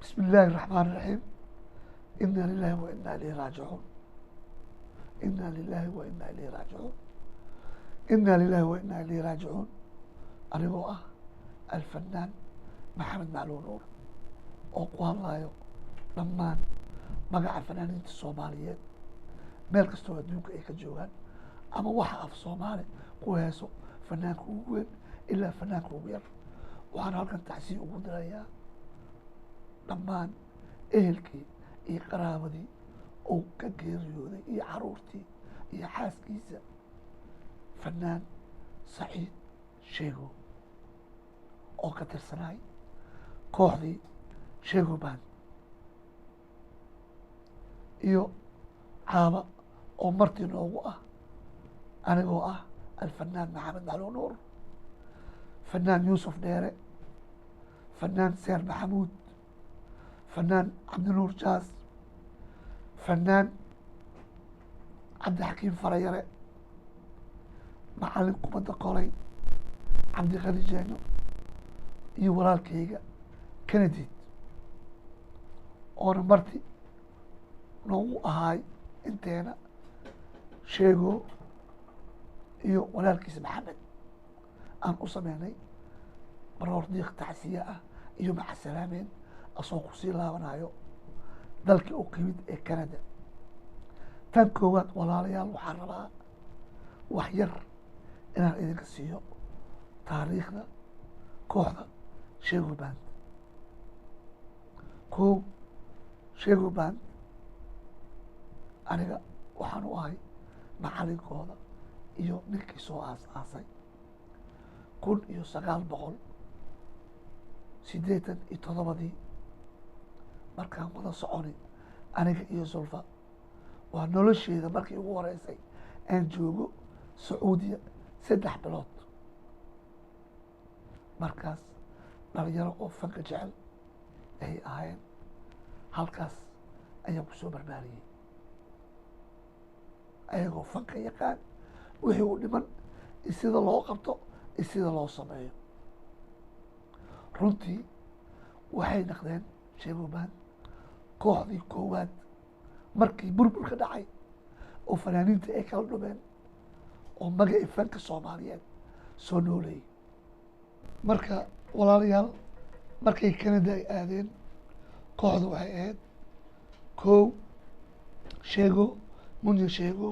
بسم الله الرحمن الرحيم. إنا لله وإنا إليه راجعون. إنا لله وإنا إليه راجعون. إنا لله وإنا إليه راجعون. anigoo ah alfanaan maxamed macluun nuur oo ku hadlayo dhammaan magaca fanaaniinta soomaaliyeed meel kastoo adduunka ay ka joogaan ama waxa af soomaali ku heeso fanaanka ugu weyn ilaa fanaanka ugu yar. waxaan halkan tacsiin ugu dirayaa dhammaan ehelkii iyo qaraabadii uu ka geeriyooday iyo caruurtii iyo xaaskiisa fanaan saciid sheego oo ka tirsanay kooxdii sheego band iyo caaba oo martii noogu ah anigoo ah alfanaan maxamed macluun nuur, fanaan yuusuf dheere, fanaan seer maxamuud, fanaan cabdinuur jaas, fanaan cabdixakiim farayare, macallin kubadda kolay cabdiqani jeeno iyo walaalkayga kenediid oona marti noogu ahaay inteena sheego iyo walaalkiisa maxamed aan u sameynay baroor diiq tacsiye ah iyo macasalaameen asoo kusii laabanayo dalkii u qimid ee canada. tan koowaad walaalayaal waxaan rabaa wax yar inaan idinka siiyo taariikhda kooxda sheego band. kow, sheego band aniga waxaan u ahay macallinkooda iyo ninkii soo aas-aasay 1987 markaan wada soconi aniga iyo zulfa. waa nolosheeda markii ugu horeysay aan joogo sacuudiya 3 bilood. markaas dhalinyaro oo fanka jecel ay ahaayeen, halkaas ayaan ku soo barbaariyey ayagoo fanka yaqaan wixii u dhiman iyo sida loo qabto iyo sida loo sameeyo. runtii waxay naqdeen sheego band kooxdii koowaad markii burbur ka dhacay oo fanaaniinta ay kala dhumeen oo magacii fanka soomaaliyeed soo nooleeyey. marka walaalayaal markay canada ay aadeen kooxda waxay ahayd kow sheego munye sheego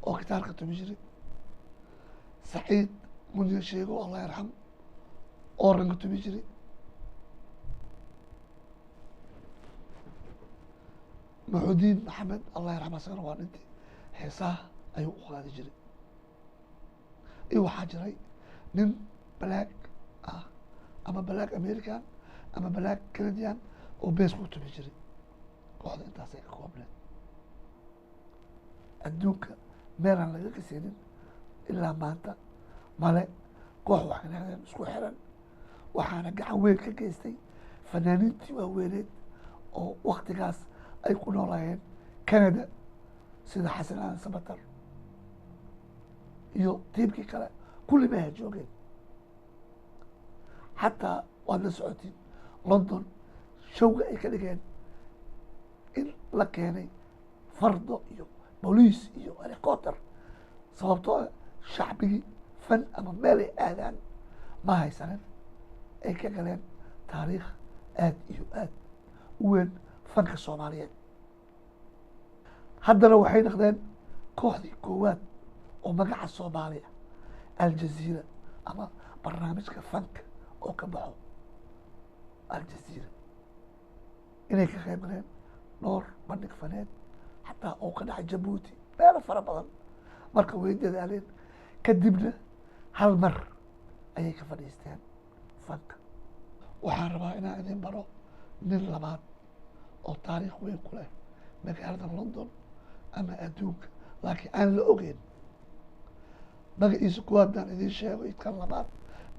oo gitaarka tumi jiray, saciid munye sheego allah yarxam oo ranka tumi jiray, maxudiin maxamed allah yarxam asagana waa dhintay heesaha ayuu u qaadi jiray. iyo waxaa jiray nin black ah ama black american ama black canadian oo bees ku tumi jiray. kooxda intaasay ka koobneed. adduunka meelaan laga kaseenin ilaa maanta male koox wax kanaadeen isku xiran. waxaana gacan weyn ka geystay fanaaniintii waaweyneed oo waktigaas ay ku noolaayeen canada sida xasan aan sabatar iyo tiimkii kale kulli maaha joogeen. xataa waad la socotiin london showga ay ka dhigeen in la keenay fardo iyo booliis iyo helicopter sababtoo ah shacbigii fan ama meel ay aadaan ma haysanin. ay ka galeen taariikh aad iyo aad u weyn fanka soomaaliyeed. haddana waxay naqdeen kooxdii koowaad oo magaca soomaaliya aljaziira ama barnaamijka fanka oo ka baxo aljaziira inay ka qayb galeen dhowr bandhig faneed xataa oo ka dhacay jabuuti meelo fara badan. marka way dadaaleen kadibna hal mar ayay ka fadhiisteen fanka. waxaan rabaa inaan idin baro nin labaad oo taariikh weyn ku leh magaalada london ama adduunka laakiin aan la ogeyn. magaciisa kuwaad baan idin sheego idkan labaad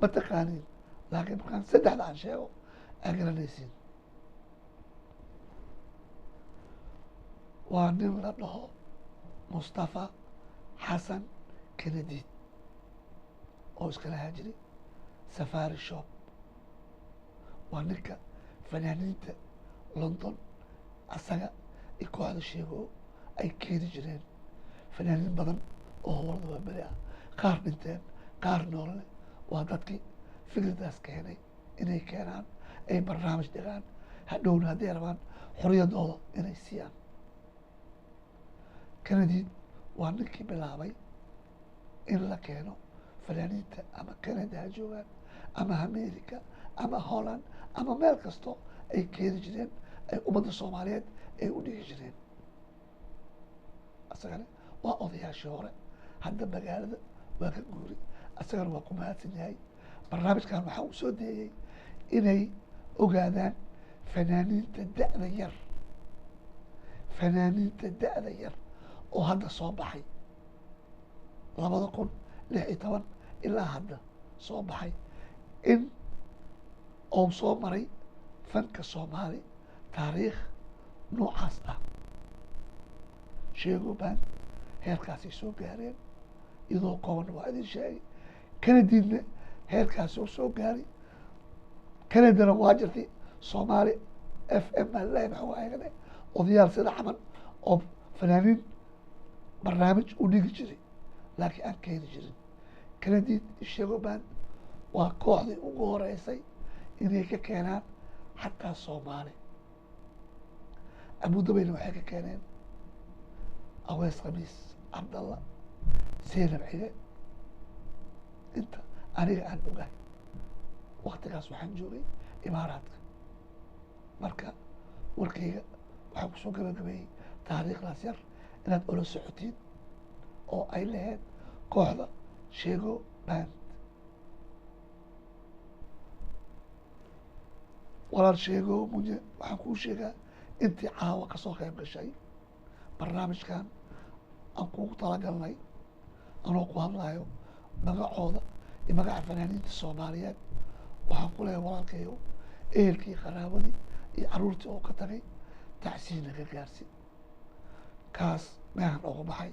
ma taqaaniin laakiin markaan 3 aan sheego aa garanaysiin. waa nin la dhaho mustafa xasan kenediid oo iska lahaa jiray safari shop. waa ninka fanaaniinta london asaga iyo kooxda sheego ay keeni jireen fanaaniin badan oo howlada waa beri ah qaar dhinteen qaar noolne waa dadkii fikradaas keenay inay keenaan ay barnaamij dhigaan hadhowna hadday rabaan xoriyadooda inay siiyaan kanadiid waa ninkii bilaabay in la keeno fanaaniinta ama canada ha joogaan ama america ama holland ama meel kasto ay keeni jireen ay ummadda soomaaliyeed ay u dhigi jireen asagana waa odayaashii hore hadda magaalada waa ka guuri asagana waa ku mahadsan yahay barnaamijkan waxaa uu soo deeyey inay ogaadaan fanaaniinta da'da yar fanaaniinta da'da yar oo hadda soo baxay 2016 ilaa hadda soo baxay in uu soo maray fanka soomaali taariikh noocaas ah sheego baan heerkaasay soo gaareen iyadoo kooban waa idin sheegay kanadiidna heerkaasi uu soo gaaray kanadana waa jirtay soomaali FM allahi maxuu ahaygane odayaal sida camal oo fanaaniin barnaamij u dhigi jiray laakiin aan keeni jirin kanadiid sheego baan waa kooxdii ugu horeysay inay ka keenaan xataa soomaali abudabayna waxay ka keeneen awees khamiis cabdalla seynab cige inta aniga aan ogahay waktigaas waxaan joogay imaaraadka marka warkayga waxaan kusoo gabagabeeyey taariikhdaas yar inaad ola socotiin oo ay lahayd kooxda sheego band walaal sheego muje waxaan kuu sheegaa intii caawa kasoo qayb gashay barnaamijkan aan kugu talagalnay anoo ku hadlayo magacooda iyo magaca fanaaniinta soomaaliyeed waxaan ku leeyahay walaalkayo ehelkii qaraabadii iyo carruurtii oo ka tagay tacsiina ka gaarsi kaas meehan oga baxay